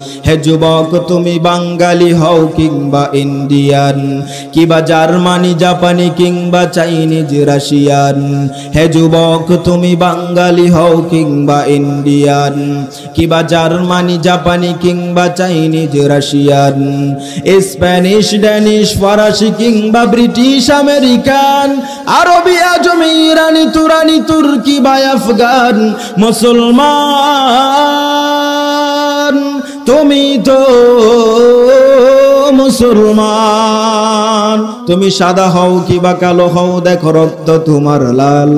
হে যুবক তুমি বাঙালি হও কিংবা ইন্ডিয়ান কিংবা জার্মানি জাপানি কিংবা চাইনিজ রাশিয়ান, হে যুবক তুমি বাঙালি হও কিংবা ইন্ডিয়ান কিংবা জার্মানি জাপানি কিংবা চাইনিজ রাশিয়ান, স্প্যানিশ ড্যানিশ ফরাসি কিংবা ব্রিটিশ আমেরিকান, আরবি আজমি ইরানি তুরানি তুর্কি বা আফগান, মুসলমান তুমি তো মুসলমান। তুমি সাদা হও কিবা কালো হও দেখো রক্ত তোমার লাল,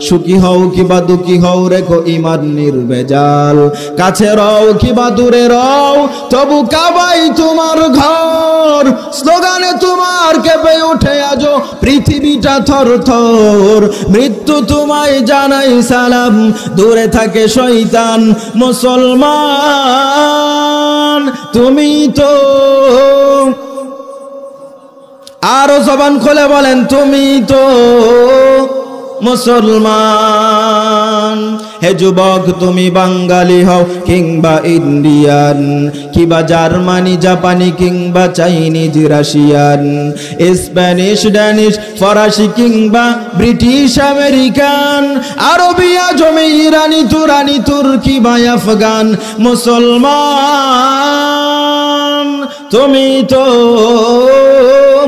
সুখী হও কিবা দুঃখী হও রেখো ঈমান নির্ভেজাল, কাছে রও কিবা দূরে রও তবু কাবাই তোমার ঘর, স্লোগানে তোমার কেঁপে ওঠে আজো পৃথিবীটা থর থর, মৃত্যু তোমায় জানাই সালাম দূরে থাকে শয়তান, মুসলমান তুমি তো। আরো জবান খুলে বলেন তুমি তো মুসলমান। হে যুবক তুমি বাঙালি হও কিংবা ইন্ডিয়ান কিংবা জার্মানি জাপানি কিংবা চাইনিজ রাশিয়ান, স্প্যানিশ ড্যানিশ ফরাসি কিংবা ব্রিটিশ আমেরিকান, আরবি আজমি ইরানি তুরানি তুর্কি বা আফগান, মুসলমান তুমি তো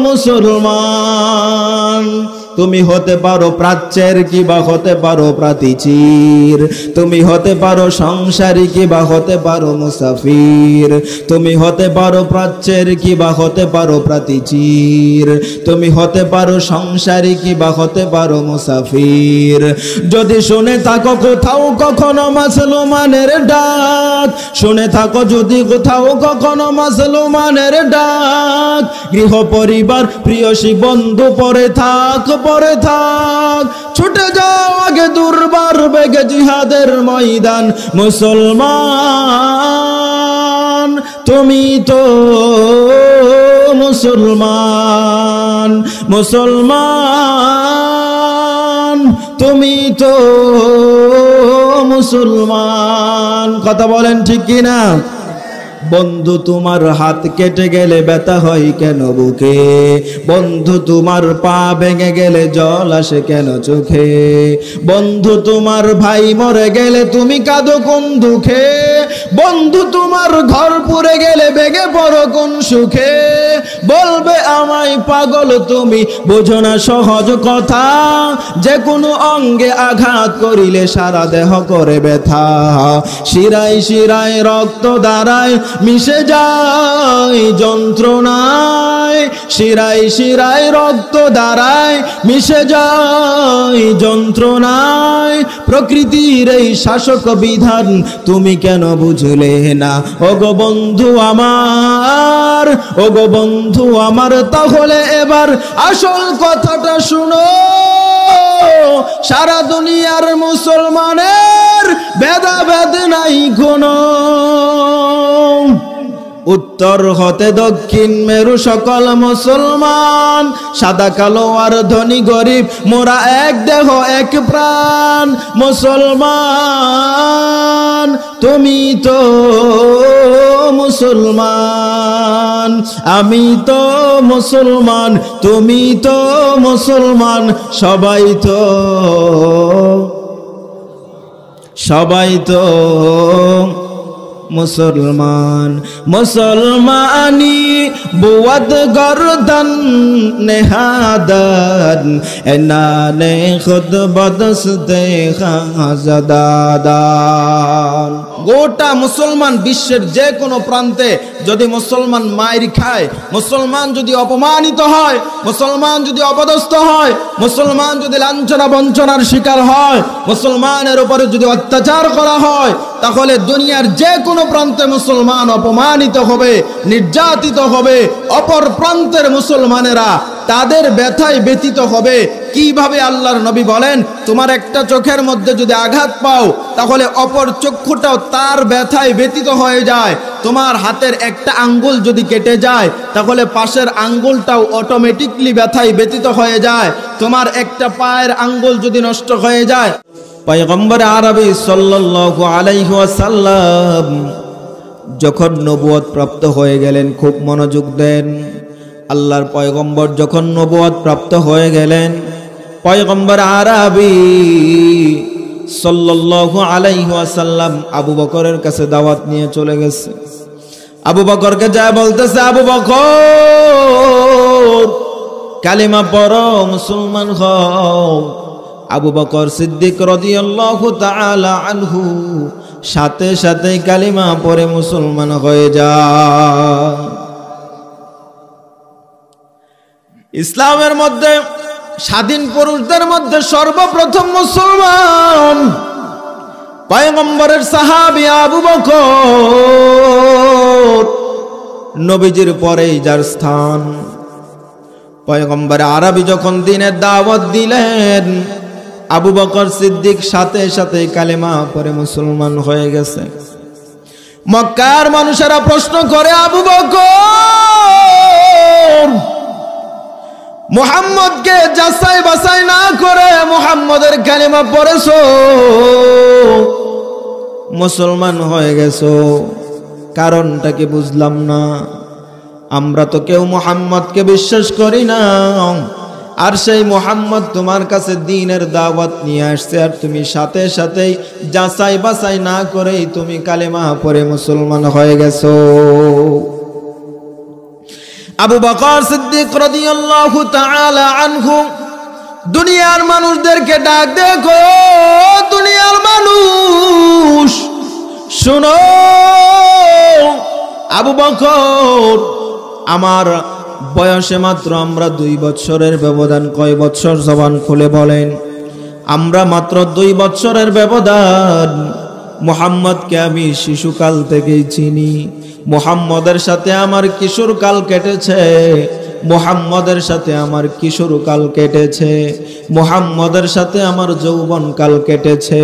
মুসলমান। তুমি হতে পারো প্রাচ্যের কিবা হতে পারো প্রাতিচির, তুমি হতে পারো সংসারী কিবা হতে পারো মুসাফির, তুমি হতে পারো প্রাচ্যের কিবা হতে পারো প্রাতিচির, তুমি হতে পারো সংসারী কিবা হতে পারো মুসাফির। যদি শুনে থাকো কোথাও কখনো মুসলমানের ডাক, শুনে থাকো যদি কোথাও কখনো মুসলমানের ডাক, গৃহ পরিবার প্রিয়সী বন্ধু পরে থাক পরে থাক, ছুটে যাও আগে দুর্বার বেগে জিহাদের ময়দান, মুসলমান তুমি তো মুসলমান, মুসলমান তুমি তো মুসলমান। কথা বলেন ঠিক কিনা? বন্ধু তোমার হাত কেটে গেলে ব্যথা হয় কেন বুকে, বন্ধু তোমার পা ভেঙে গেলে জল আসে কেন চোখে, বন্ধু তোমার ভাই মরে গেলে তুমি কাঁদো কোন দুঃখে, বন্ধু তোমার ঘর পুড়ে গেলে বেগে পড়ো কোন সুখে, বলবে আমায় পাগল তুমি বোঝো না সহজ কথা, যে কোনো অঙ্গে আঘাত করিলে সারা দেহ করে ব্যথা, শিরায় শিরায় রক্ত দাঁড়ায় মিশে যায় যন্ত্রণায়, শিরায় শিরায় রক্ত দাঁড়ায় মিশে যায় যন্ত্রণায়, প্রকৃতির এই শাসক বিধান তুমি কেন বুঝলে না ওগো বন্ধু আমার, ওগো বন্ধু আমার। তাহলে এবার আসল কথাটা শুনো, সারা দুনিয়ার মুসলমানের ভেদাভেদ নাই কোনো, উত্তর হতে দক্ষিণ মেরু সকল মুসলমান, সাদা কালো আর ধনী গরিব মোরা এক দেহ এক প্রাণ, মুসলমান তুমি তো মুসলমান, আমি তো মুসলমান তুমি তো মুসলমান, সবাই তো সবাই তো মুসলমান। মুসলমানি বুয়াদ গর্দন নেহাদন এনানে খুদ বদস্তে খাজাদাদান। গোটা মুসলমান বিশ্বের যে কোনো প্রান্তে যদি মুসলমান মাইর খায়, মুসলমান যদি অপমানিত হয়, মুসলমান যদি অপদস্থ হয়, মুসলমান যদি লাঞ্ছনা বঞ্চনার শিকার হয়, মুসলমানের উপরে যদি অত্যাচার করা হয়, তাহলে দুনিয়ার যে কোনো প্রান্তে মুসলমান অপমানিত হবে, নির্যাতিত হবে। অপর প্রান্তের মুসলমানেরা তাদের ব্যথায় ব্যথিত হবে। কিভাবে? আল্লাহর নবী বলেন, তোমার একটা চোখের মধ্যে যদি আঘাত পাও তাহলে অপর চক্ষুটাও তার ব্যথায় ব্যথিত হয়ে যায়। তোমার হাতের একটা আঙ্গুল যদি কেটে যায় তাহলে পাশের আঙ্গুলটাও অটোমেটিকলি ব্যথায় ব্যথিত হয়ে যায়। তোমার একটা পায়ের আঙ্গুল যদি নষ্ট হয়ে যায়, পয়গম্বর আরবি সাল্লাল্লাহু আলাইহি ওয়াসাল্লাম যখন নবুয়ত প্রাপ্ত হয়ে গেলেন, খুব মনোযোগ দেন, আল্লাহর পয়গম্বর যখন নবুয়ত প্রাপ্ত হয়ে গেলেন, পয়গম্বর আরবি সাল্লাল্লাহু আলাইহি ওয়াসাল্লাম আবু বকরের কাছে দাওয়াত নিয়ে চলে গেছে। আবু বকরকে যা বলতেছে, আবু বকর কালিমা পড়ো, মুসলমান হও। আবু বকর সিদ্দিক রাদিয়াল্লাহু তাআলা আনহু সাথে সাথে কালিমা পড়ে মুসলমান হয়ে যায়। ইসলামের মধ্যে স্বাধীন পুরুষদের মধ্যে সর্বপ্রথম মুসলমান পয়গম্বরের সাহাবী আবু বকর। নবীজির পরেই যার স্থান। পয়গম্বর আরবি যখন দ্বীনের দাওয়াত দিলেন, আবু বকর সিদ্দিক সাথে সাথে কালেমা পড়ে মুসলমান হয়ে গেছে। মক্কার মানুষেরা প্রশ্ন করে, আবু বকর মুহাম্মদকে যাচাই বাছাই না করে মুহাম্মদের কালেমা পড়েছো, মুসলমান হয়ে গেছো, কারণটা কি বুঝলাম না। আমরা তো কেউ মুহাম্মদকে বিশ্বাস করি না, আর সেই মুহাম্মদ তোমার কাছে দ্বীনের দাওয়াত নিয়ে আসছে, আর তুমি সাথে সাথেই যাচাই বাছাই না করেই তুমি কালেমা পড়ে মুসলমান হয়ে গেছো। আবু বকর সিদ্দিক রাদিয়াল্লাহু তাআলা আনহু দুনিয়ার মানুষদেরকে ডাক দেখো, দুনিয়ার মানুষ শুনো, আবু বকর আমার বয়সে মাত্র আমরা 2 বছরের ব্যবধান। কয় বছর? জবান খুলে বলেন। আমরা মাত্র 2 বছরের ব্যবধান। মুহাম্মদকে আমি শিশুকাল থেকেই চিনি। মুহাম্মদের সাথে আমার কিশোরকাল কেটেছে, মুহাম্মদের সাথে আমার কিশোরকাল কেটেছে, মুহাম্মদের সাথে আমার যৌবনকাল কেটেছে।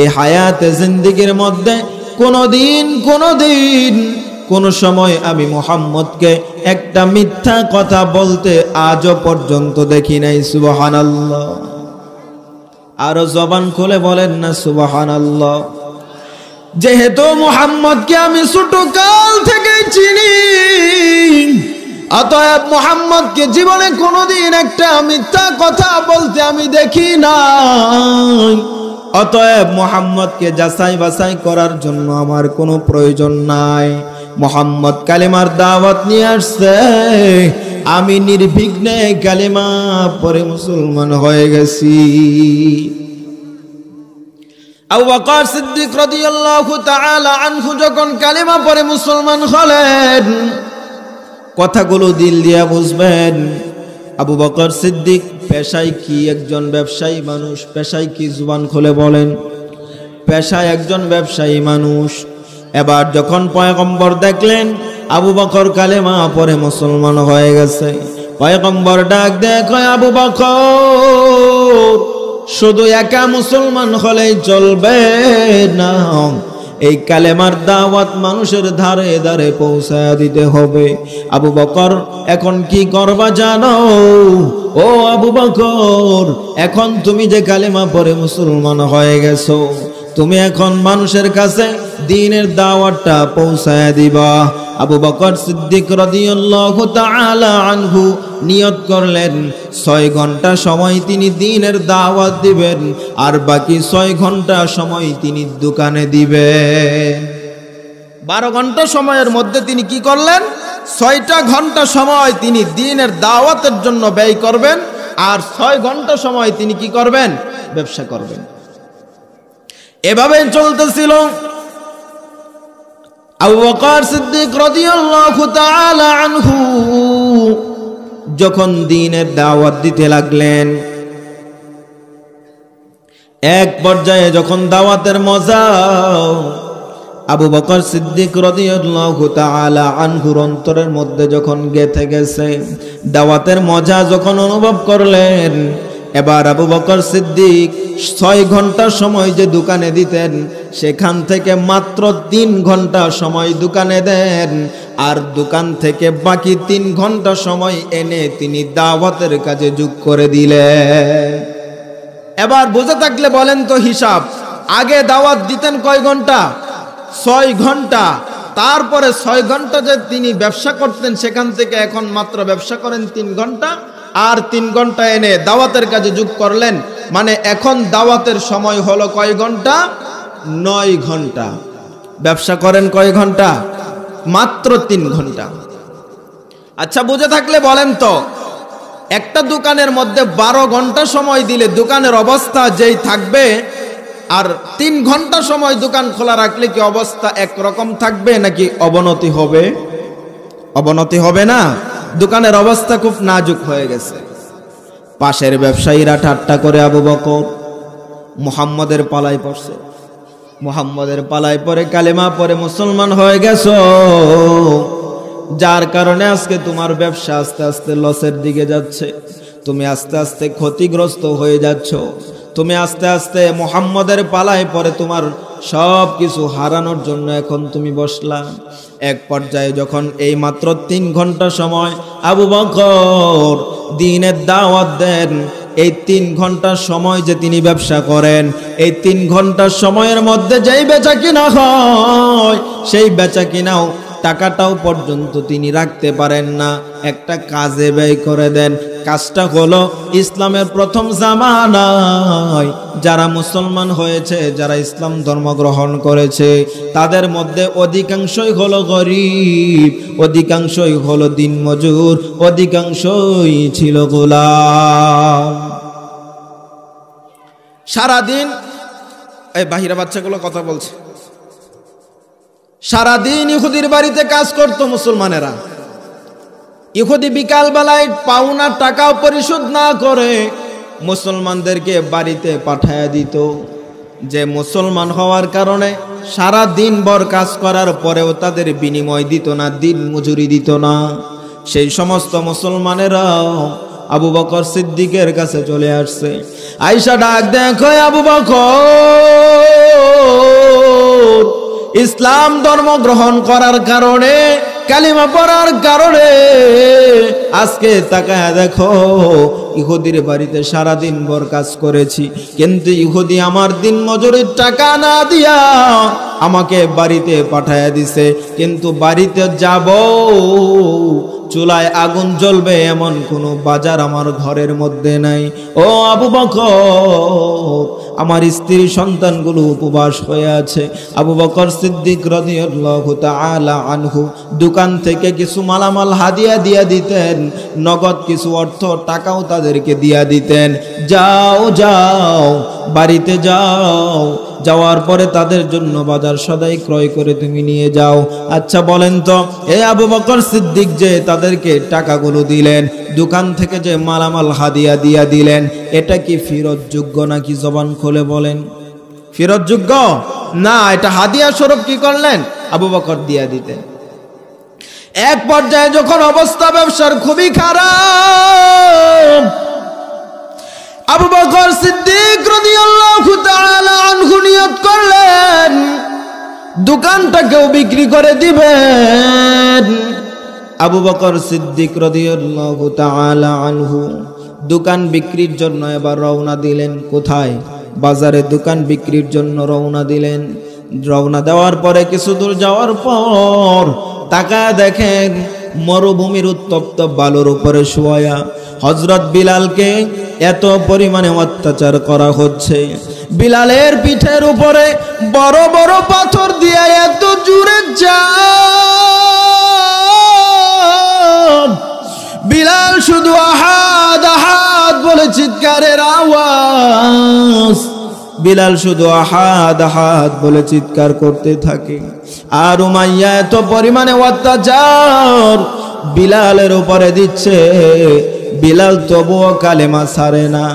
এই হায়াতে জিন্দেগির মধ্যে কোনোদিন কোন সময় আমি মুহাম্মদকে একটা মিথ্যা কথা বলতে আজও পর্যন্ত দেখি নাই। সুবহানাল্লাহ। আরো জবান খুলে বলেন না সুবহানাল্লাহ। যেহেতু মুহাম্মদকে আমি ছোটকাল থেকে চিনি, অতএব মুহাম্মদকে জীবনে কোনোদিন একটা মিথ্যা কথা বলতে আমি দেখি নাই। অতএব মুহাম্মদকে যাচাই বাছাই করার জন্য আমার কোনো প্রয়োজন নাই। মুহাম্মদ কালেমার দাওয়াত নিয়ে আসছে, আমি নির্বিঘ্নে কালেমা পড়ে মুসলমান হয়ে গেছি। আবু বকর সিদ্দিক রাদিয়াল্লাহু তাআলা আনহু যখন কালেমা পড়ে মুসলমান হলেন, কথাগুলো দিল দিয়া বুঝবেন। আবু বকর সিদ্দিক পেশায় কি? একজন ব্যবসায়ী মানুষ। পেশায় কি? জবান খুলে বলেন। পেশায় একজন ব্যবসায়ী মানুষ। এবার যখন পয়গম্বর দেখলেন আবু বকর কালেমা পড়ে মুসলমান হয়ে গেছে, পয়গম্বর ডাক দেয়, কয় আবু বকর শুধু একা মুসলমান হলেই চলবে না, এই কালেমার দাওয়াত মানুষের ধারে ধারে পৌঁছায় দিতে হবে। আবু বকর এখন কি করবা জানো? ও আবু বকর, এখন তুমি যে কালেমা পড়ে মুসলমান হয়ে গেছো, তুমি এখন মানুষের কাছে দ্বীনের দাওয়াতটা পৌঁছায় দিবা। আবু বকর সিদ্দিক রাদিয়াল্লাহু তাআলা আনহু নিয়ত করলেন 6 ঘন্টা সময় তিনি দ্বীনের দাওয়াত দিবেন, আর বাকি 6 ঘন্টা সময় তিনি দোকানে দিবেন। 12 ঘন্টা সময়ের মধ্যে তিনি কি করলেন? 6টা ঘন্টা সময় তিনি দ্বীনের দাওয়াতের জন্য ব্যয় করবেন, আর 6 ঘন্টা সময় তিনি কি করবেন? ব্যবসা করবেন। এভাবে চলতেছিল। আবু বকর সিদ্দিক রাদিয়াল্লাহু তাআলা আনহু যখন দ্বীনের দাওয়াত দিতে লাগলেন, এক পর্যায়ে যখন দাওয়াতের মজা আবু বকর সিদ্দিক রাদিয়াল্লাহু তাআলা আনহুর অন্তরের মধ্যে যখন গেঁথে গেছে, দাওয়াতের মজা যখন অনুভব করলেন, এবার আবু বকর সিদ্দিক 6 ঘন্টা সময় যে দোকানে দিতেন, সেখান থেকে মাত্র 3 ঘন্টা সময় দোকানে দেন, আর দোকান থেকে বাকি 3 ঘন্টা সময় এনে তিনি দাওয়াতের কাজে যোগ করে দিলেন। এবার বুঝে থাকলে বলেন তো হিসাব, আগে দাওয়াত দিতেন কয় ঘন্টা? 6 ঘন্টা। তারপরে 6 ঘন্টা যে তিনি ব্যবসা করতেন সেখান থেকে এখন মাত্র ব্যবসা করেন 3 ঘন্টা, আর 3 ঘন্টা এনে দাওয়াতের কাজে যোগ করলেন, মানে এখন দাওয়াতের সময় হলো কয় ঘন্টা? 9 ঘন্টা। ব্যবসা করেন কয় ঘন্টা? মাত্র 3 ঘন্টা। আচ্ছা, বুঝে থাকলে বলেন তো, একটা দোকানের মধ্যে 12 ঘন্টা সময় দিলে দোকানের অবস্থা যেই থাকবে, আর 3 ঘন্টা সময় দোকান খোলা রাখলে কি অবস্থা একরকম থাকবে নাকি অবনতি হবে? অবনতি হবে না? দোকানের অবস্থা খুব নাজুক হয়ে গেছে। পাশের ব্যবসায়ীরা ঠাট্টা করে আবু বকর মুহাম্মদের পালায় পড়ছে, মুহাম্মদের পালায় পরে কালেমা পরে মুসলমান হয়ে গেছো, যার কারণে আজকে তোমার ব্যবসা আস্তে আস্তে লসের দিকে যাচ্ছে, তুমি আস্তে আস্তে ক্ষতিগ্রস্ত হয়ে যাচ্ছ, তুমি আস্তে আস্তে মুহাম্মদের পালায় পরে তোমার সব কিছু হারানোর জন্য এখন তুমি বসলা। এক পর্যায়ে যখন এই মাত্র 3 ঘন্টা সময় আবু বকর দ্বীনের দাওয়াত দেন, এই 3 ঘন্টা সময় যে তিনি ব্যবসা করেন, এই 3 ঘন্টা সময়ের মধ্যে যেই বেচা কিনা হয়, সেই বেচা কিনাও টাকাটাও পর্যন্ত তিনি রাখতে পারেন না, একটা কাজে ব্যয় করে দেন। কাজটা হলো ইসলামের প্রথম জামানায় যারা মুসলমান হয়েছে, যারা ইসলাম ধর্ম গ্রহণ করেছে, তাদের মধ্যে অধিকাংশই হলো গরিব, অধিকাংশই হলো দিনমজুর, অধিকাংশই ছিল গোলাম। সারাদিন এই বাহিরা বাচ্চাগুলো কথা বলছে, সারাদিন ইহুদির বাড়িতে কাজ করত মুসলমানেরা। ইহুদি বিকাল বেলায় পাওনা টাকাও পরিশোধ না করে মুসলমানদেরকে বাড়িতে পাঠায় দিত, যে মুসলমান হওয়ার কারণে সারা দিন ভর কাজ করার পরেও তাদের বিনিময় দিত না, দিন মজুরি দিত না। সেই সমস্ত মুসলমানেরা আবু বকর সিদ্দিকের কাছে চলে আসছে। আয়েশা ডাক দেখো, আবু বকর ইসলাম ধর্ম গ্রহণ করার কারণে, কালিমা পড়ার কারণে আজকে তাকায় দেখো, ইহুদির বাড়িতে সারাদিন ভর কাজ করেছি, কিন্তু ইহুদি আমার দিন মজুরির টাকা না দিয়া আমাকে বাড়িতে পাঠায়া দিছে, কিন্তু বাড়িতে যাব চুলায় আগুন জ্বলবে এমন কোনো বাজার আমার ঘরের মধ্যে নাই। ও আবু বকর, আমার স্ত্রী সন্তানগুলো উপবাস হয়ে আছে। আবু বকর সিদ্দিক রাদিয়াল্লাহু তাআলা আনহু দোকান থেকে কিছু মালামাল হাদিয়া দিয়া দিতেন, নগদ কিছু অর্থ টাকাও তাদেরকে দিয়া দিতেন। যাও যাও বাড়িতে যাও, যাওয়ার পরে তাদের জন্য বাজার সদাই ক্রয় করে তুমি নিয়ে যাও। আচ্ছা বলেন তো, এই আবু বকর সিদ্দিক যে তাদেরকে টাকাগুলো দিলেন, দোকান থেকে যে মালামাল হাদিয়া দিয়া দিলেন, এটা কি ফেরতযোগ্য নাকি? জবান খুলে বলেন। ফেরতযোগ্য না, এটা হাদিয়া স্বরূপ কি করলেন? আবু বকর দিয়া দিতেন। এক পর্যায়ে যখন অবস্থা ব্যবসার খুবই খারাপ, আবু বকর সিদ্দিক রাদিয়াল্লাহু তাআলা আনহু নিয়ত করলেন দোকানটাকেও বিক্রি করে দিবেন। আবু বকর সিদ্দিক রাদিয়াল্লাহু তাআলা আনহু দোকান বিক্রির জন্য এবার রওনা দিলেন। কোথায়? বাজারে দোকান বিক্রির জন্য রওনা দিলেন। রওনা দেওয়ার পরে কিছু দূর যাওয়ার পর তাকায় দেখেন মরুভূমির উত্তপ্ত বালুর উপরে শোয়া হযরত বিলালকে এত পরিমাণে অত্যাচার করা হচ্ছে। বিলালের পিঠের উপরে বড় বড় পাথর দিয়ে এত জোরে চাপ, বিলাল শুধু আহাদ আহাদ বলে চিৎকারের আওয়াজ, বিলাল শুধু আহাদ আহাদ বলে চিৎকার করতে থাকে। আর উমাইয়া এত পরিমাণে অত্যাচার বিলালের উপরে দিচ্ছে, বিলাল তবুও কালেমা ছাড়ে না,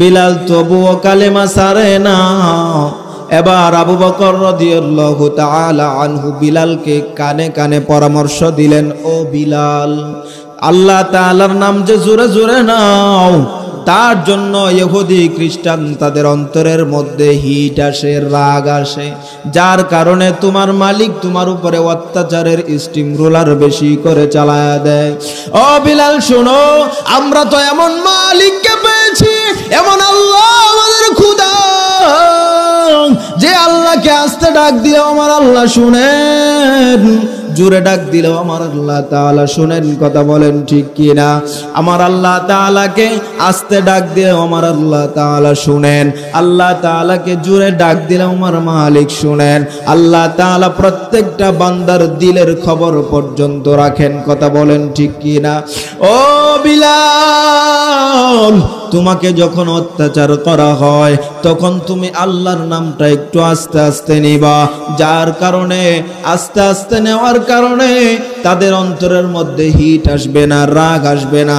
বিলাল তবুও কালেমা ছাড়ে না। এবার আবু বকর রাদিয়াল্লাহু তাআলা আনহু বিলালকে কানে কানে পরামর্শ দিলেন, ও বিলাল, আল্লাহ তাআলার নাম যে জোরে জোরে নাও, তার জন্য ইহুদি খ্রিস্টান তাদের অন্তরের মধ্যে হিট আসে, রাগ আসে, যার কারণে তোমার মালিক তোমার উপরে অত্যাচারের স্টিম রোলার বেশি করে চালায়া দেয়। ও বিলাল শোনো, আমরা তো এমন মালিককে পেয়েছি, এমন আল্লাহ আমাদের খোদা, যে আল্লাহকে আস্তে ডাক দিলেও আমার আল্লাহ শুনেন, জোরে ডাক দিলেও আমার আল্লাহ তাআলা শুনেন। কথা বলেন ঠিক কি না? আমার আল্লাহ তাআলাকে আস্তে ডাক দিলেও আমার আল্লাহ তাআলা শুনেন, আল্লাহ তাআলাকে জোরে ডাক দিলেও আমার মালিক শুনেন। আল্লাহ তাআলা প্রত্যেকটা বান্দার দিলের খবর পর্যন্ত রাখেন। কথা বলেন ঠিক কি না? ও বিলাল, তোমাকে যখন অত্যাচার করা হয় তখন তুমি আল্লাহর নামটা একটু আস্তে আস্তে নিবা, যার কারণে আস্তে আস্তে নেওয়ার কারণে তাদের অন্তরের মধ্যে হিট আসবে না, রাগ আসবে না।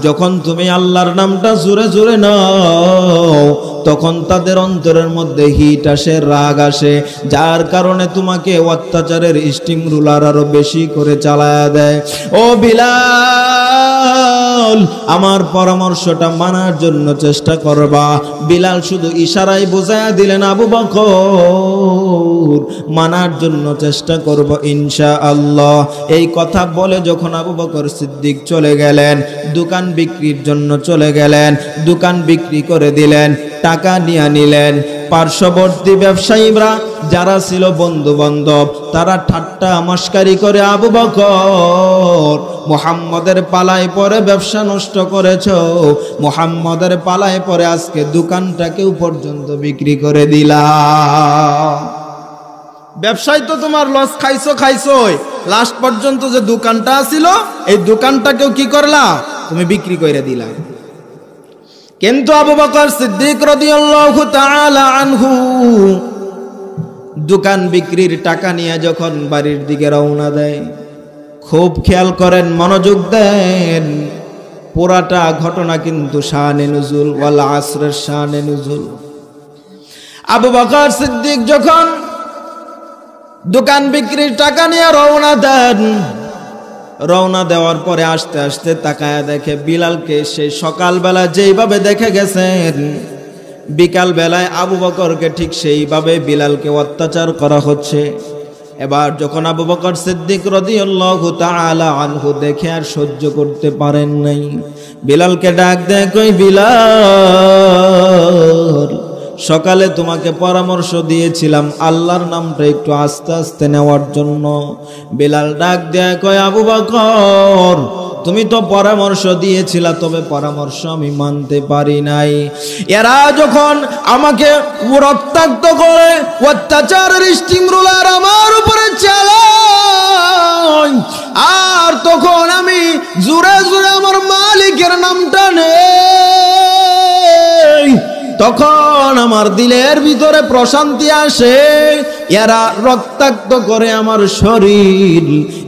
যখন তুমি আল্লাহর নামটা জোরে জোরে নাও তখন তাদের অন্তরের মধ্যে হিট আসে, রাগ আসে, যার কারণে তোমাকে অত্যাচারের স্টিম রুলার আরো বেশি করে চালায়া দেয়। ও বিলাল, আমার পরামর্শটা মানার জন্য চেষ্টা করবা। বিলাল শুধু ইশারায় বোঝায়া দিলেন আবু বকর, মানার জন্য চেষ্টা করব ইনশাআল্লাহ। এই কথা বলে যখন আবু বকর সিদ্দিক চলে গেলেন, দোকান বিক্রির জন্য চলে গেলেন, দোকান বিক্রি করে দিলেন, টাকা নিয়ে নিলেন। পার্শ্ববর্তী ব্যবসায়ীরা যারা ছিল বন্ধু বান্ধব তারা ঠাট্টা মস্কারি করে আবু বকর, মুহাম্মদের পালায় পরে ব্যবসা নষ্ট করেছো, মুহাম্মদের পালায় পরে আজকে দোকানটাকেও পর্যন্ত বিক্রি করে দিলা। ব্যবসায় তো তোমার লস খাইছোই, লাস্ট পর্যন্ত যে দোকানটা ছিল এই দোকানটাকেও কি করলা? তুমি বিক্রি করে দিলা। কিন্তু আবু বকর সিদ্দিক রাদিয়াল্লাহু তাআলা আনহু দোকান বিক্রির টাকা নিয়ে যখন বাড়ির দিকে রওনা দেয়, খুব খেয়াল করেন, মনোযোগ দেন, পুরাটা ঘটনা কিন্তু শানে নুজুল, ওয়াল আসরের শানে নুজুল। আবু বকর সিদ্দিক যখন দোকান বিক্রির টাকা নিয়ে রওনা দেন, রওনা দেওয়ার পরে আস্তে আস্তে তাকায়া দেখে বিলালকে সেই সকালবেলা যেইভাবে দেখে গেছেন, বিকাল বেলায় আবু বকরকে ঠিক সেইভাবে বিলালকে অত্যাচার করা হচ্ছে। এবার যখন আবু বকর সিদ্দিক রাদিয়াল্লাহু তাআলা আনহু দেখে আর সহ্য করতে পারেন নাই, বিলালকে ডাক দেয়, কই বিলাল, সকালে তোমাকে পরামর্শ দিয়েছিলাম আল্লাহর নামটা একটু আস্তে আস্তে নেওয়ার জন্য। বিলাল ডাক দেয়, কয় আবু বকর, তুমি তো পরামর্শ দিয়েছিলা, তবে পরামর্শ আমি মানতে পারি নাই। এরা যখন আমাকে রক্তাক্ত করে অত্যাচারের স্টিম রোলার আমার উপরে চালায়, আর তখন আমি জোরে জোরে আমার মালিকের নামটা নেই, তখন আমার দিলের ভিতরে প্রশান্তি আসে। এরা রক্তাক্ত করে আমার শরীর,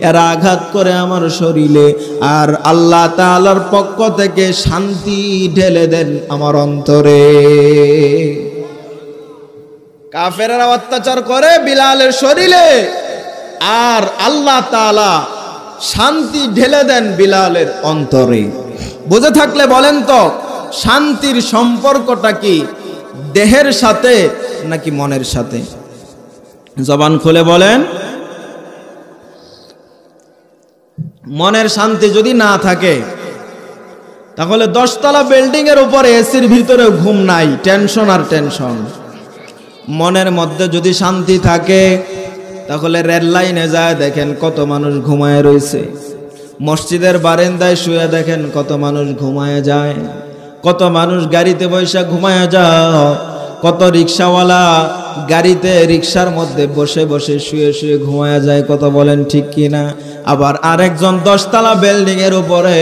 এরা আঘাত করে আমার শরীরে, আর আল্লাহ তাআলার পক্ষ থেকে শান্তি ঢেলে দেন আমার অন্তরে। কাফেররা অত্যাচার করে বিলালের শরীরে, আর আল্লাহ তাআলা শান্তি ঢেলে দেন বিলালের অন্তরে। বুঝে থাকলে বলেন তো, শান্তির সম্পর্কটা কি দেহের সাথে নাকি মনের সাথে? জবান খুলে বলেন। মনের শান্তি যদি না থাকে তাহলে 10 তলা বিল্ডিং এর উপরে এসির ভিতরে ঘুম নাই, টেনশন আর টেনশন। মনের মধ্যে যদি শান্তি থাকে তাহলে রেল লাইনে যায় দেখেন কত মানুষ ঘুমায় রয়েছে, মসজিদের বারান্দায় শুয়ে দেখেন কত মানুষ ঘুমায় যায়, কত মানুষ গাড়িতে বসে ঘুমায় যায়, কত রিক্সাওয়ালা গাড়িতে রিক্সার মধ্যে বসে বসে শুয়ে শুয়ে ঘুমায় যায়। কত বলেন ঠিক কিনা? আবার আরেকজন 10 তলা বিল্ডিং এর উপরে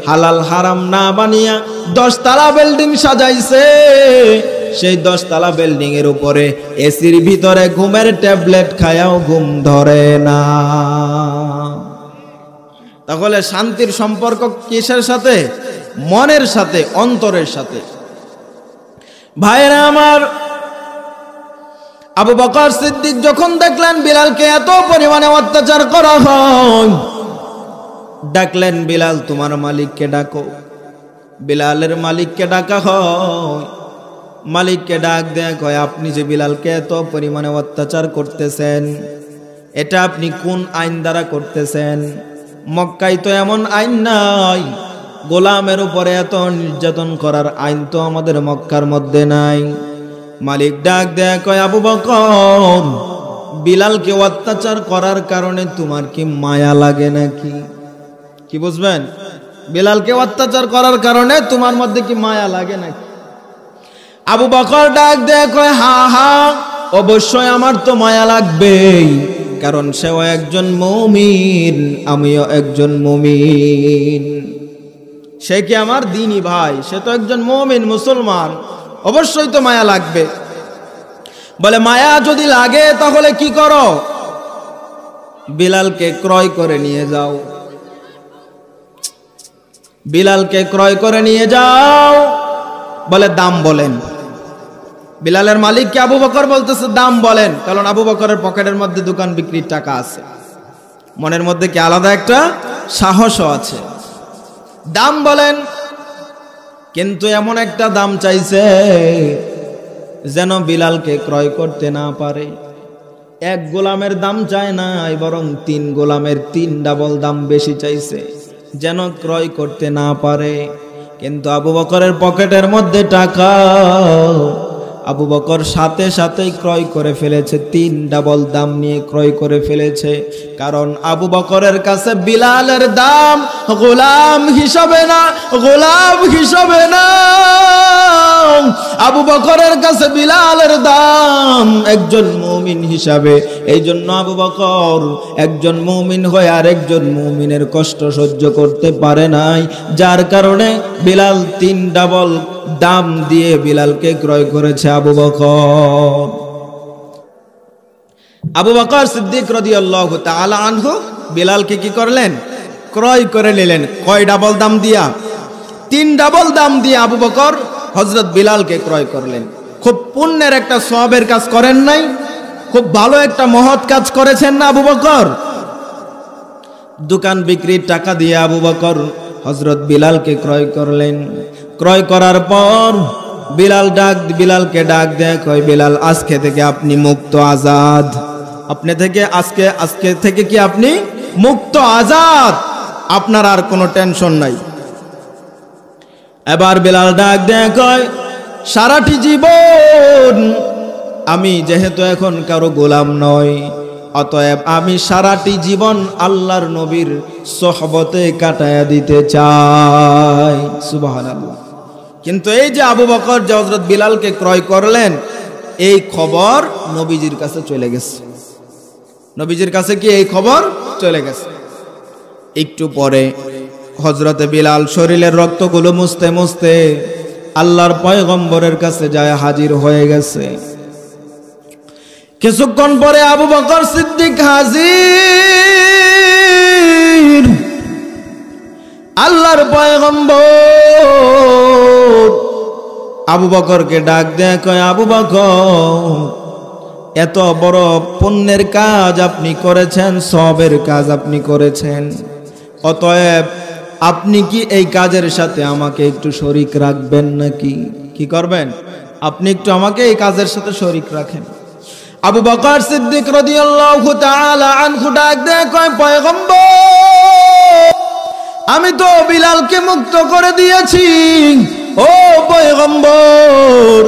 হালাল হারাম না বানিয়া 10 তলা বিল্ডিং সাজাইছে, সেই 10 তলা বিল্ডিং এর উপরে এসির ভিতরে ঘুমের ট্যাবলেট খায়াও ঘুম ধরে না। তাহলে শান্তির সম্পর্ক কিসের সাথে? মনের সাথে, অন্তরের সাথে। ভাইরা আমার, আবু বকর সিদ্দিক যখন দেখলেন বিলালকে এত পরিমাণে অত্যাচার করা হয়, ডাকলেন, বিলাল তোমার মালিককে ডাকো। বিলালের মালিককে ডাকা হয়, মালিককে ডাক দেয়া কয়, আপনি যে বিলালকে এত পরিমাণে অত্যাচার করতেছেন, এটা আপনি কোন আইন দ্বারা করতেছেন? মক্কায় তো এমন আইন নাই, গোলামের উপরে এত নির্যাতন করার আইন তো আমাদের মক্কার মধ্যে নাই। মালিক ডাক দেয়া কয়, আবু বকর, বিলালকে অত্যাচার করার কারণে তোমার কি মায়া লাগে নাকি? কি বুঝবেন? বিলালকে অত্যাচার করার কারণে তোমার মধ্যে কি মায়া লাগে নাকি? আবু বকর ডাক দেয়া কয়, হা হা, অবশ্যই আমার তো মায়া লাগবেই, কারণ সেও একজন মুমিন, আমিও একজন মুমিন। সে কি আমার দিনী ভাই, সে তো একজন মুমিন মুসলমান, অবশ্যই তো মায়া লাগবে। বলে, মায়া যদি লাগে তাহলে কি করো? বিলালকে ক্রয় করে নিয়ে যাও, বিলালকে ক্রয় করে নিয়ে যাও। বলে, দাম বলেন। বিলালের মালিককে আবু বকর বলতেছে, দাম বলেন, কারণ আবু বকরের পকেটের মধ্যে দোকান বিক্রির টাকা আছে, মনের মধ্যে কি আলাদা একটা সাহসও আছে। দাম বলেন। কিন্তু এমন একটা দাম চাইছে যেন বিলালকে ক্রয় করতে না পারে। এক গোলামের দাম চায় নাই, বরং 3 গোলামের 3 ডাবল দাম বেশি চাইছে, যেন ক্রয় করতে না পারে। কিন্তু আবু বকরের পকেটের মধ্যে টাকা, আবু বকর সাথে সাথেই ক্রয় করে ফেলেছে, 3 ডাবল দাম নিয়ে ক্রয় করে ফেলেছে। কারণ আবু বকরের কাছে বিলালের দাম গোলাম হিসাবে না, গোলাম হিসাবে না, আবু বকরের কাছে বিলালের দাম একজন মুমিন হিসাবে। এই জন্য আবু বকর একজন মুমিন হয়ে আর একজন মুমিনের কষ্ট সহ্য করতে পারে নাই, যার কারণে বিলাল 3 ডাবল দাম দিয়ে বিলালকে ক্রয় করেছে আবু বকর। আবু বকর সিদ্দিক রাদিয়াল্লাহু তাআলা আনহু বিলালকে কি করলেন? ক্রয় করে নিলেন। কয় ডাবল দাম দিয়া? 3 ডাবল দাম দিয়ে আবু বকর হযরত বিলালকে ক্রয় করলেন। খুব পুণ্যের একটা সওয়াবের কাজ করেন নাই? খুব ভালো একটা মহৎ কাজ করেছেন না আবু বকর? দোকান বিক্রির টাকা দিয়ে আবু বকর হযরত বিলালকে ক্রয় করলেন। ক্রয় করার পর বিলালকে ডাক দেয়, কয়, বিলাল, আজকে থেকে আপনি মুক্ত, আজাদ। আপনি থেকে আজকে থেকে কি আপনি মুক্ত, আজাদ, আপনার আর কোনো টেনশন নাই। এবার বিলাল ডাক দেয়, কয়, সারাটি জীবন আমি যেহেতু এখন কারো গোলাম নই, অতএব আমি সারাটি জীবন আল্লাহর নবীর সোহবতে কাটায়া দিতে চাই। সুবহানাল্লাহ। কিন্তু এই যে আবু বকর যে হযরত বিলালকে ক্রয় করলেন, এই খবর নবীজির কাছে চলে গেছে। নবীজির কাছে কি এই খবর চলে গেছে? একটু পরে হযরতে বিলাল শরীরের রক্তগুলো মুছতে মুছতে আল্লাহর পয়গম্বরের কাছে যায় হাজির হয়ে গেছে। কিছুক্ষণ পরে আবু বকর সিদ্দিক হাজির। আল্লাহর পয়গম্বর আবু বকরকে ডাক দেয়, কয়, আবু বকর, এত বড় পুণ্যের কাজ আপনি করেছেন, সওয়াবের কাজ আপনি করেছেন, অতএব আপনি কি এই কাজের সাথে আমাকে একটু শরীক রাখবেন নাকি? কি করবেন? আপনি একটু আমাকে এই কাজের সাথে শরীক রাখেন। আবু বকর সিদ্দিক রাদিয়াল্লাহু তাআলা আনহু ডাক দেয়, কয়, পয়গম্বর, আমি তো বিলালকে মুক্ত করে দিয়েছি। ও পয়গম্বর,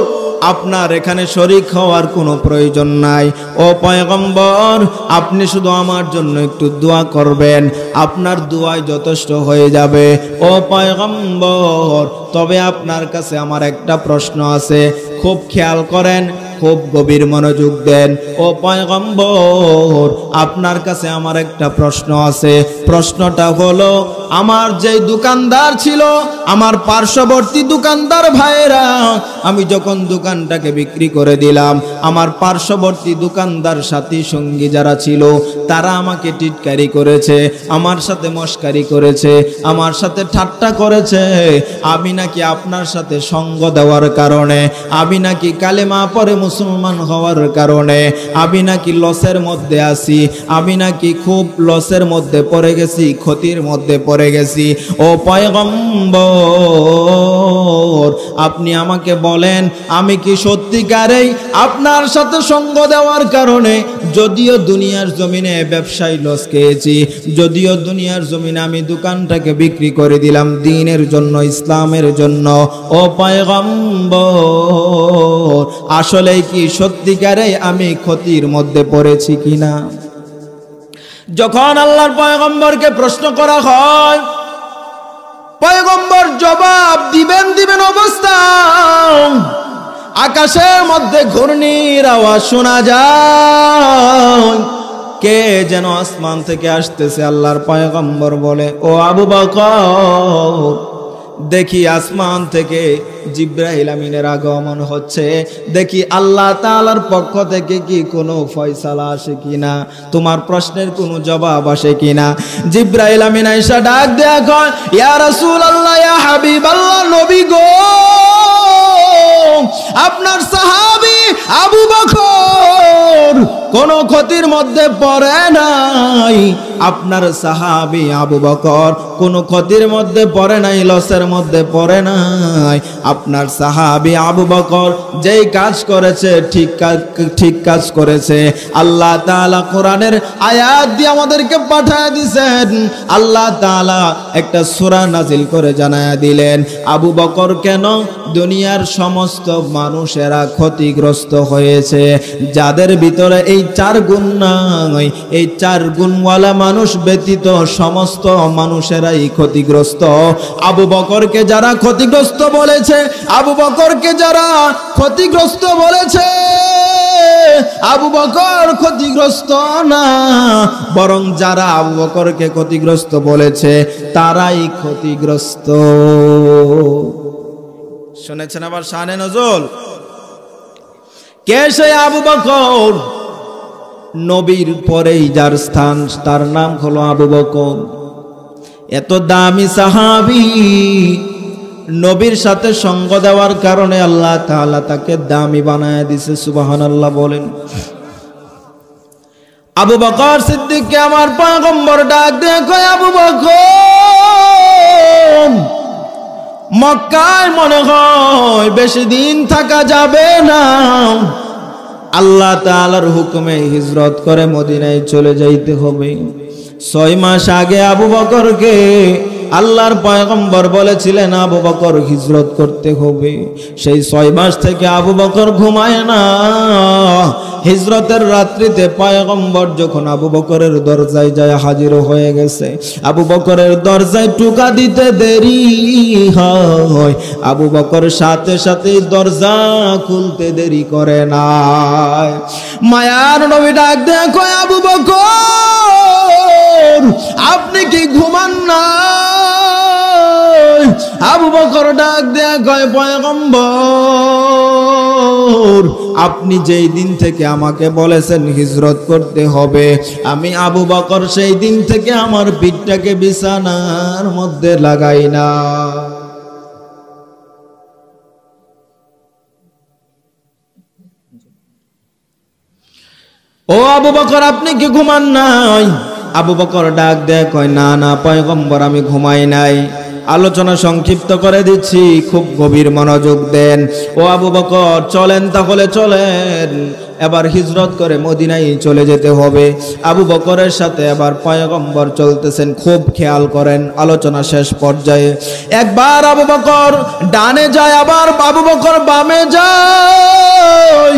আপনার এখানে শরীক হওয়ার কোনো প্রয়োজন নাই। ও পয়গম্বর, আপনি শুধু আমার জন্য একটু দোয়া করবেন, আপনার দোয়ায় যথেষ্ট হয়ে যাবে। ও পয়গম্বর, তবে আপনার কাছে আমার একটা প্রশ্ন আছে, খুব খেয়াল করেন, খুব গভীর মনোযোগ দেন। ও পয়গম্বর, আপনার কাছে আমার একটা প্রশ্ন আছে। প্রশ্নটা হলো, আমার যে দোকানদার ছিল, আমার পার্শ্ববর্তী দোকানদার ভাইরা, আমি যখন দোকানটাকে বিক্রি করে দিলাম, আমার পার্শ্ববর্তী দোকানদার সাথী সঙ্গী যারা ছিল, তারা আমাকে টিটকারি করেছে, আমার সাথে মস্কারি করেছে, আমার সাথে ঠাট্টা করেছে। আমি নাকি আপনার সাথে সঙ্গ দেওয়ার কারণে, আমি নাকি কালেমা পড়ে মুসলমান হওয়ার কারণে আমি নাকি লসের মধ্যে আছি, আমি নাকি খুব লসের মধ্যে পড়ে গেছি, ক্ষতির মধ্যে পড়ে পড়ে গেছি। ও পয়গম্বর, আপনি আমাকে বলেন, আমি কি সত্যিকারেই আপনার সাথে সঙ্গ দেওয়ার কারণে যদিও দুনিয়ার জমিনে ব্যবসায় লস খেয়েছি, যদিও দুনিয়ার জমিনে আমি দোকানটাকে বিক্রি করে দিলাম দ্বীনের জন্য, ইসলামের জন্য, ও পয়গম্বর আসলে কি সত্যিকারেই আমি ক্ষতির মধ্যে পড়েছি কিনা? যখন আল্লাহর পয়গম্বরকে প্রশ্ন করা হয়, পয়গম্বর জবাব দিবেন অবস্থা আকাশের মধ্যে ঘূর্ণির আওয়াজ শোনা যায়, কে যেন আসমান থেকে আসতেছে। আল্লাহর পয়গম্বর বলে, ও আবু বকর, দেখি আসমান থেকে জিব্রাইল আমিনের আগমন হচ্ছে, দেখি আল্লাহ তাআলার পক্ষ থেকে কি কোনো ফয়সালা আসে কিনা, তোমার প্রশ্নের কোনো জবাব আসে কিনা। জিব্রাইল আমিন আয়েশা ডাক দেয়া কয়, ইয়া রাসূলুল্লাহ, ইয়া হাবিবাল্লাহ, নবী গো, আপনার সাহাবী আবু বকর কোন ক্ষতির মধ্যে পড়ে নাই, আপনার সাহাবী আবু বকর কোন ক্ষতির মধ্যে পড়ে নাই, লসের মধ্যে পড়ে নাই। আপনার সাহাবী আবু বকর যেই কাজ করেছে ঠিক কাজ করেছে। আল্লাহ তাআলা কোরআনের আয়াত দিয়ে আমাদেরকে পাঠিয়ে দিয়েছেন। আল্লাহ তাআলা একটা সূরা নাজিল করে জানায়া দিলেন, আবু বকর কেন দুনিয়ার সমস্ত মানুষেরা ক্ষতিগ্রস্ত হয়েছে, যাদের ভিতরে এই 4 গুণ নাই, এই 4 গুণওয়ালা মানুষ ব্যতীত সমস্ত মানুষেরাই ক্ষতিগ্রস্ত। আবু বকরকে যারা ক্ষতিগ্রস্ত বলেছে, আবু বকরকে যারা ক্ষতিগ্রস্ত বলেছে, আবু বকর ক্ষতিগ্রস্ত না, বরং যারা আবু বকরকে ক্ষতিগ্রস্ত বলেছে তারাই ক্ষতিগ্রস্ত। শুনেছেন আবার শানে নজুল? কে সে আবু বকর? নবীর পরেই যার স্থান, তার নাম হলো আবু বকর। এত দামি সাহাবী, নবীর সাথে সঙ্গ দেওয়ার কারণে আল্লাহ তাআলা তাকে দামি বানায় দিয়েছে। সুবহানাল্লাহ বলেন। আবু বকর সিদ্দিককে আমার পয়গম্বর ডাক দিয়ে কয়, আবু বকর, মক্কায় মনে হয় বেশি দিন থাকা যাবে না, আল্লাহ তাআলার হুকুমে হিজরত করে মদিনায় চলে যাইতে হবে। 6 মাস আগে আবু বকরকে আল্লাহর পয়গম্বর বলেছিলেন আবু বকর হিজরত করতে হবে। সেই 6 মাস থেকে আবু বকর ঘুমায় না। হিজরতের রাত্রিতে পয়গম্বর যখন আবু বকরের দরজায় যায় হাজির হয়ে গেছে, আবু বকরের দরজায় টোকা দিতে দেরি হয়, আবু বকর সাথে সাথে দরজা খুলতে দেরি করে না। মায়ার নবী ডাক দেয়া কয়, আবু বকর, আপনি কি ঘুমান না? আবু বকর ডাক দেয়া কয়, পয়গম্বর, আপনি যেই দিন থেকে আমাকে বলেছেন হিজরত করতে হবে, আমি আবু বকর সেই দিন থেকে আমার পিঠটাকে বিছানার মধ্যে লাগাই না। ও আবু বকর, আপনি কি ঘুমান নাই? আবু বকর ডাক দেয় কয়, না না পয়গম্বর, আমি ঘুমাই নাই। আলোচনা সংক্ষিপ্ত করে দিচ্ছি, খুব গভীর মনোযোগ দেন। ও আবু বকর, চলেন তাহলে চলেন, এবার হিজরত করে মদিনায় চলে যেতে হবে। আবু বকরের সাথে এবার পয়গম্বর চলতেছেন, খুব খেয়াল করেন। আলোচনা শেষ পর্যায়ে একবার আবু বকর ডানে যায়, আবার আবু বকর বামে যায়,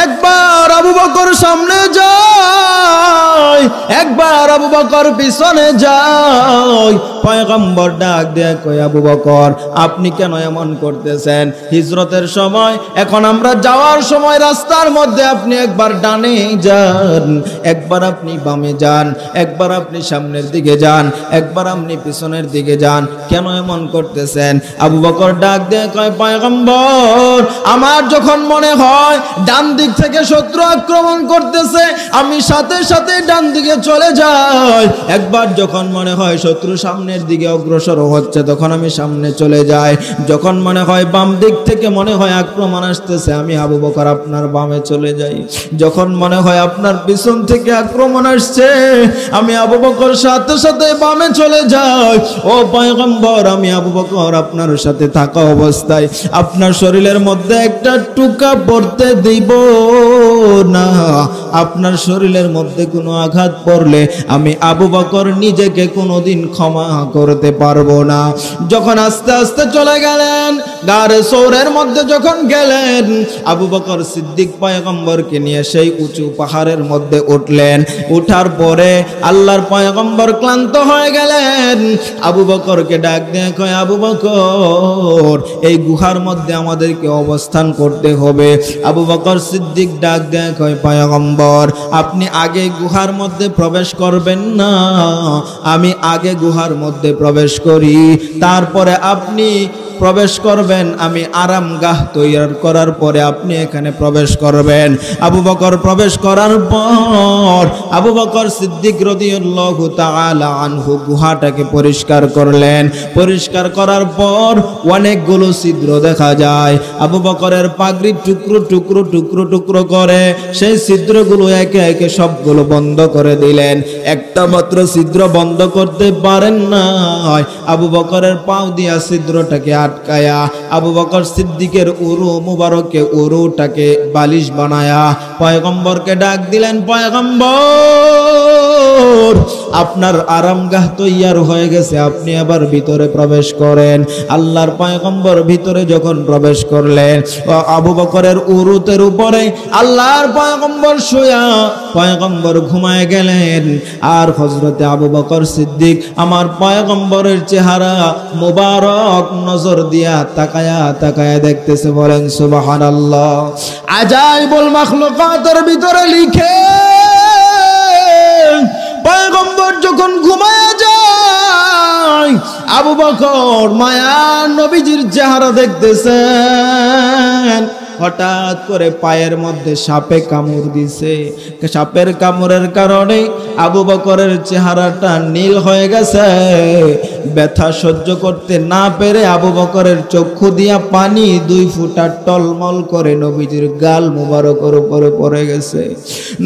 একবার আবু বকর সামনে যায়, একবার আবু বকর পিছনে যায়। পয়গম্বর ডাক দেয়া কয়, আবু বকর, আপনি কেন এমন করতেছেন? হিজরতের সময়, এখন আমরা যাওয়ার সময় রাস্তার মধ্যে আপনি একবার ডানে যান, একবার আপনি বামে যান, একবার আপনি সামনের দিকে যান, একবার আপনি পিছনের দিকে যান, কেন এমন করতেছেন? আবু বকর ডাক দিয়ে কয়, পয়গম্বর, আমার যখন মনে হয় ডান দিক থেকে শত্রু আক্রমণ করতেছে, আমি সাথে সাথে ডান দিকে চলে যাই। একবার যখন মনে হয় শত্রু সামনের দিকে অগ্রসর হচ্ছে, তখন আমি সামনে চলে যাই। যখন মনে হয় বাম দিক থেকে মনে হয় আক্রমণ আসতেছে, আমি আবু বকর আপনার বামে চলে যাই। যখন মনে হয় আপনার পিছন থেকে আক্রমণ আসছে, আমি আবু বকর সাথে সাথে বামে চলে যাই। ও পয়গম্বর, আমি আবু বকর আপনার সাথে থাকা অবস্থায় আপনার শরীরের মধ্যে একটা টুকা পড়তে দিব না। আপনার শরীরের মধ্যে কোনো আঘাত পড়লে আমি আবু বকর নিজেকে কোনোদিন ক্ষমা করতে পারবো না। যখন আস্তে আস্তে চলে গেলেন, গারে সৌরের মধ্যে যখন গেলেন, আবু বকর সিদ্দিক পয়গম্বরকে নিয়ে সেই উঁচু পাহাড়ের মধ্যে উঠলেন। উঠার পরে আল্লাহর পয়গম্বর ক্লান্ত হয়ে গেলেন। আবু বকরকে ডাক দিয়ে কয়, আবু বকর, এই গুহার মধ্যে আমাদেরকে অবস্থান করতে হবে। আবু বকর সিদ্দিক ডাক দিয়ে কয়, পয়গম্বর, আপনি আগে গুহার মধ্যে প্রবেশ করবেন না, আমি আগে গুহার মধ্যে প্রবেশ করি, তারপরে আপনি প্রবেশ করবেন। আমি আরামগাহ তৈরি করার পরে আপনি এখানে প্রবেশ করবেন। আবু বকর প্রবেশ করার পর আবু বকর সিদ্দিক রাদিয়াল্লাহু তাআলা আনহু গুহাটাকে পরিষ্কার করলেন। পরিষ্কার করার পর অনেকগুলো ছিদ্র দেখা যায়। আবু বকরের পাগড়ি টুকরো টুকরো টুকরো টুকরো করে সেই ছিদ্রগুলো একে একে সবগুলো বন্ধ করে দিলেন। একটা মাত্র ছিদ্র বন্ধ করতে পারেন না, আবু বকরের পাও দিয়া ছিদ্রটাকে আটকায়া আবু বকর সিদ্দিকের উরু মুবারকে উরুটাকে বালিশ বানায়া পয়গম্বরকে ডাক দিলেন, পয়গম্বর, আপনার আরামগাহ তৈয়ার হয়ে গেছে, আপনি আবার ভিতরে প্রবেশ করেন। আল্লাহর পয়গম্বর ভিতরে যখন প্রবেশ করলেন, আবু বকরের উরুতের উপরে আল্লাহর পয়গম্বর শুয়া পয়গম্বর ঘুমায় গেলেন। আর হযরতে আবু বকর সিদ্দিক আমার পয়গম্বরের চেহারা মুবারক নজর দিয়া তাকায়া তাকায়া দেখতেছে। বলেন সুবহানাল্লাহ। আজাইবুল মাখলুকাতের ভিতরে লিখে পয়গম্বর যখন ঘুমায়া যায়, আবু বকর মায়া নবীজির চেহারা দেখতেছেন। হঠাৎ করে পায়ের মধ্যে সাপে কামড় দিছে। সাপের কামড়ের কারণে আবু বকরের চেহারাটা নীল হয়ে গেছে। ব্যথা সহ্য করতে না পেরে আবু বকরের চক্ষু দিয়া পানি 2 ফোঁটা টলমল করে নবীজির গাল মুবারকের উপরে পড়ে গেছে।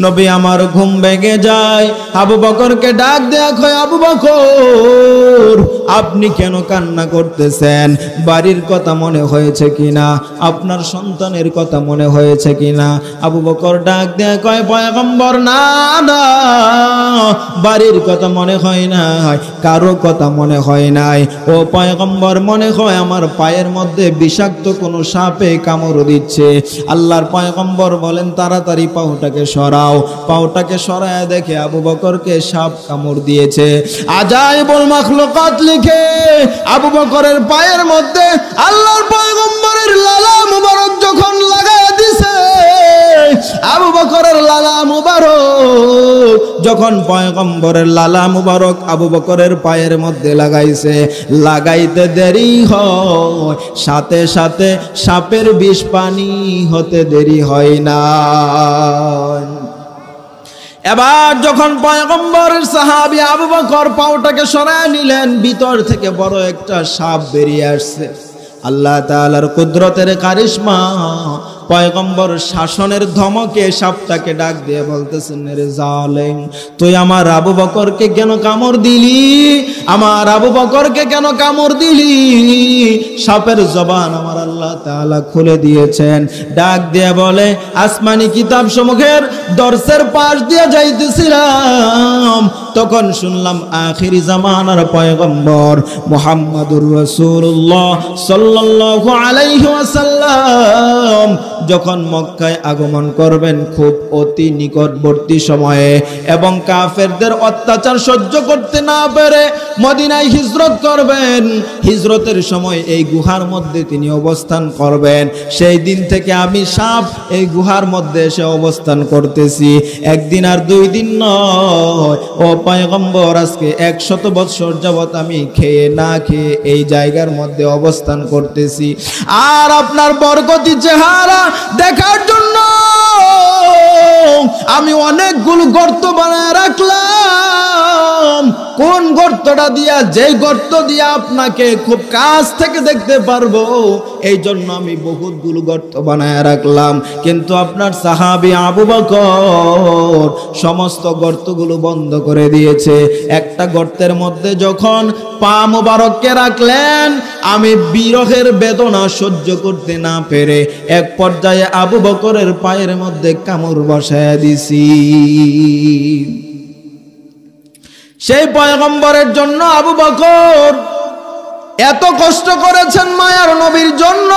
নবী আমার ঘুম ভেঙে যায়। আবু বকরকে ডাক দেয়া কয়, আবু বকর, আপনি কেন কান্না করতেছেন? বাড়ির কথা মনে হয়েছে কিনা? আপনার সন্তানের কথা মনে হয়েছে কিনা? আবু বকর ডাক দেয়া কয়, পয়গম্বর, না না, বাড়ির কথা মনে হয় নাই, কারো কথা মনে হয় নাই। ও পয়গম্বর, মনে হয় আমার পায়ের মধ্যে বিষাক্ত কোনো সাপে কামড় দিচ্ছে। আল্লাহর পয়গম্বর বলেন, তাড়াতাড়ি পাউটাকে সরাও। পাউটাকে সরায় দেখে আবু বকরকে সাপ কামড় দিয়েছে। আজাইবুল মাখলুকাত লিখে আবু বকরের পায়ের মধ্যে আল্লাহর পয়গম্বরের লালা মুবারক যখন লাগায় দিছে, আবু বকরের লালা মুবারক যখন পয়গম্বরের লালা মুবারক আবু বকরের পায়ের মধ্যে লাগাইছে, লাগাইতে দেরি হয়, সাথে সাথে সাপের বিষ পানি হতে দেরি হয় না। এবার যখন পয়গম্বরের সাহাবী আবু বকর পাউটাকে সরায় নিলেন, ভিতর থেকে বড় একটা সাপ বেরিয়ে আসছে। আল্লাহ তাআলার কুদরতের কারিশমা, পয়গম্বর শাসনের ধমকে সাপটাকে ডাক দিয়ে বলতেছেন, রে জালেম, তুই আমার আবু বকরকে কেন কামড় দিলি? আমার আবু বকরকে কেন কামড় দিলি? সাপের জবান আমার আল্লাহ তাআলা খুলে দিয়েছেন। ডাক দিয়ে বলে, আসমানি কিতাব সমূহের দরসের পাশ দিয়ে যাইতেছিলাম, তখন শুনলাম আখিরি জামানার পয়গম্বর মুহাম্মাদুর রাসূলুল্লাহ সাল্লাল্লাহু আলাইহি ওয়াসাল্লাম যখন মক্কায় আগমন করবেন খুব অতি নিকটবর্তী সময়ে, এবং কাফেরদের অত্যাচার সহ্য করতে না পেরে মদিনায় হিজরত করবেন। হিজরতের সময় এই গুহার মধ্যে তিনি অবস্থান করবেন। সেই দিন থেকে আমি সাপ এই গুহার মধ্যে এসে অবস্থান করতেছি। একদিন আর 2 দিন নয়, ও পয়গম্বর, আজকে 100 বছর যাবত আমি খেয়ে না খেয়ে এই জায়গার মধ্যে অবস্থান করতেছি। আর আপনার বরকতি চেহারা দেখার জন্য আমি অনেকগুলো গর্ত বানায় রাখলাম। কোন গর্তটা দিয়া, যেই গর্ত দিয়া আপনাকে খুব কাছ থেকে দেখতে পারবো, এই জন্য আমি বহুতগুলো গর্ত বানায় রাখলাম। কিন্তু আপনার সাহাবী আবু বকর সমস্ত গর্তগুলো বন্ধ করে দিয়েছে। একটা গর্তের মধ্যে যখন পা মোবারককে রাখলেন, আমি বিরহের বেদনা সহ্য করতে না পেরে এক পর্যায়ে আবু বকরের পায়ের মধ্যে কামড় বসায় দিছি। সেই পয়গম্বরের জন্য আবু বকর এত কষ্ট করেছেন মায়ার নবীর জন্য।